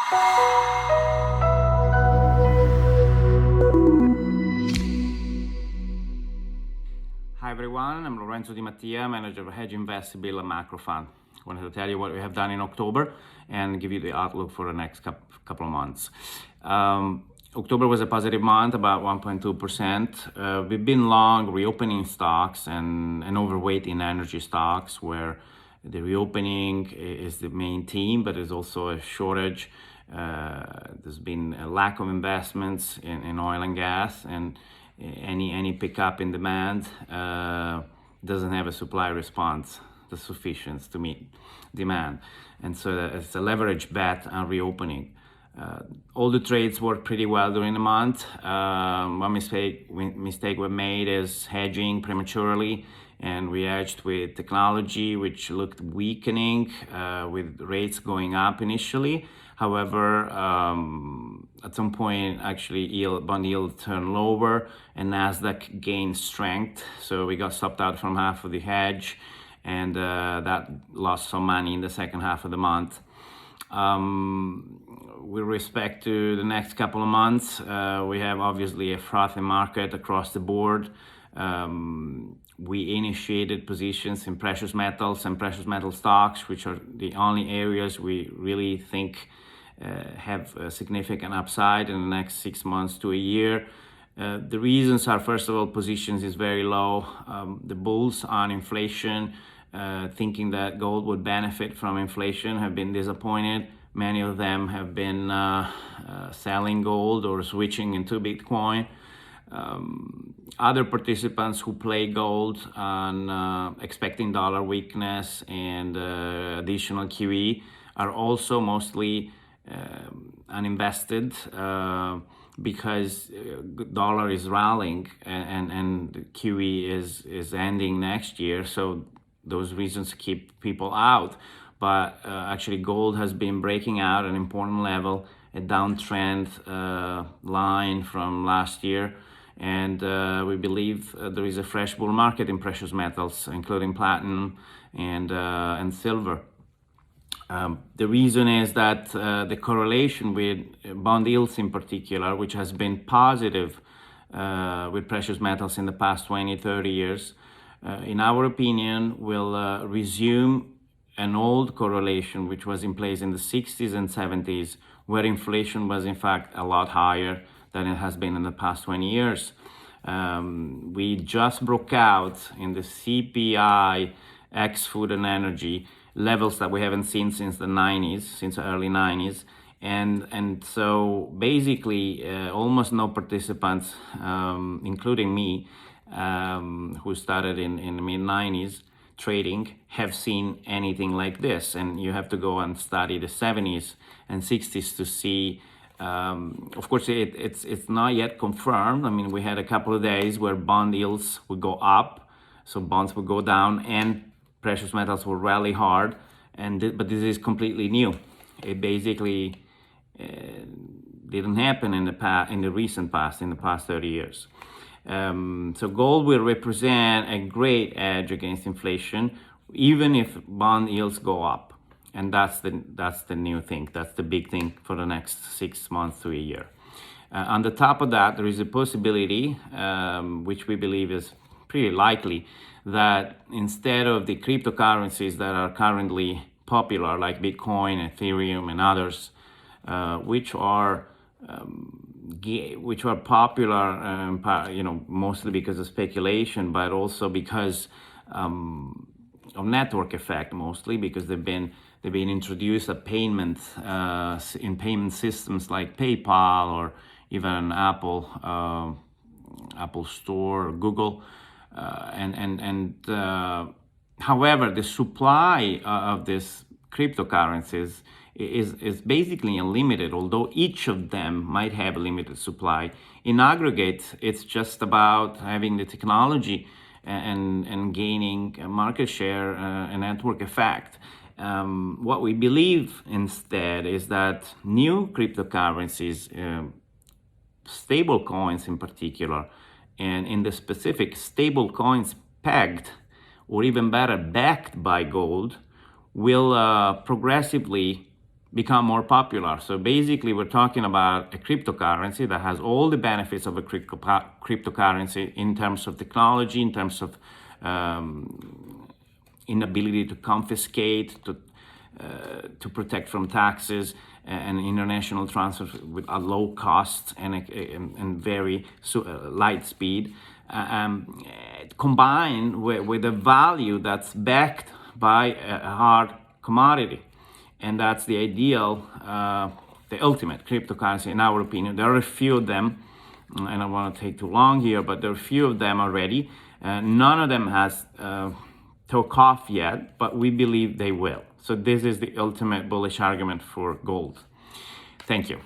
Hi everyone, I'm Lorenzo Di Mattia, manager of Hedge Invest Bill and Macro Fund. I wanted to tell you what we have done in October and give you the outlook for the next couple of months. October was a positive month, about 1.2%. We've been long reopening stocks and overweight in energy stocks, where the reopening is the main theme, but there's also a shortage. There's been a lack of investments in oil and gas, and any pickup in demand doesn't have a supply response that's sufficient to meet demand. And so it's a leverage bet on reopening. All the trades worked pretty well during the month. One mistake we made is hedging prematurely, and we hedged with technology, which looked weakening with rates going up initially. However, at some point, actually, bond yield turned lower and NASDAQ gained strength. So we got stopped out from half of the hedge, and that lost some money in the second half of the month. With respect to the next couple of months, we have obviously a frothy market across the board. We initiated positions in precious metals and precious metal stocks, which are the only areas we really think have a significant upside in the next 6 months to a year. The reasons are, first of all, positions is very low. The bulls on inflation, thinking that gold would benefit from inflation, have been disappointed. Many of them have been selling gold or switching into Bitcoin. Other participants who play gold on expecting dollar weakness and additional QE are also mostly uninvested because dollar is rallying and QE is ending next year. So those reasons keep people out. But actually gold has been breaking out an important level, a downtrend line from last year. And we believe there is a fresh bull market in precious metals, including platinum and silver. The reason is that the correlation with bond yields in particular, which has been positive with precious metals in the past 20, 30 years, in our opinion, will resume an old correlation which was in place in the 60s and 70s, where inflation was in fact a lot higher than it has been in the past 20 years. We just broke out in the CPI ex food and energy levels that we haven't seen since the 90s, since the early 90s. And so basically almost no participants, including me, who started in the mid 90s trading, have seen anything like this. And you have to go and study the 70s and 60s to see. Of course, it's not yet confirmed. I mean, we had a couple of days where bond yields would go up, so bonds would go down, and precious metals will rally hard. But this is completely new. It basically didn't happen in the recent past, in the past 30 years. So gold will represent a great edge against inflation, even if bond yields go up. And that's the new thing. That's the big thing for the next 6 months to a year. On the top of that, there is a possibility, which we believe is pretty likely, that instead of the cryptocurrencies that are currently popular, like Bitcoin, Ethereum, and others, which are popular, mostly because of speculation, but also because of network effect, mostly because they've been introduced at payment in payment systems like PayPal or even Apple Store or Google, however, the supply of these cryptocurrencies is basically unlimited, although each of them might have a limited supply. In aggregate, it's just about having the technology and gaining a market share, a network effect. What we believe instead is that new cryptocurrencies, stable coins in particular, and in the specific stable coins pegged, or even better, backed by gold, will progressively become more popular. So basically, we're talking about a cryptocurrency that has all the benefits of a cryptocurrency in terms of technology, in terms of inability to confiscate, to protect from taxes and international transfers with a low cost and very light speed, combined with a value that's backed by a hard commodity. And that's the ideal, the ultimate cryptocurrency, in our opinion. There are a few of them, and I don't want to take too long here, but there are a few of them already. None of them has took off yet, but we believe they will. So this is the ultimate bullish argument for gold. Thank you.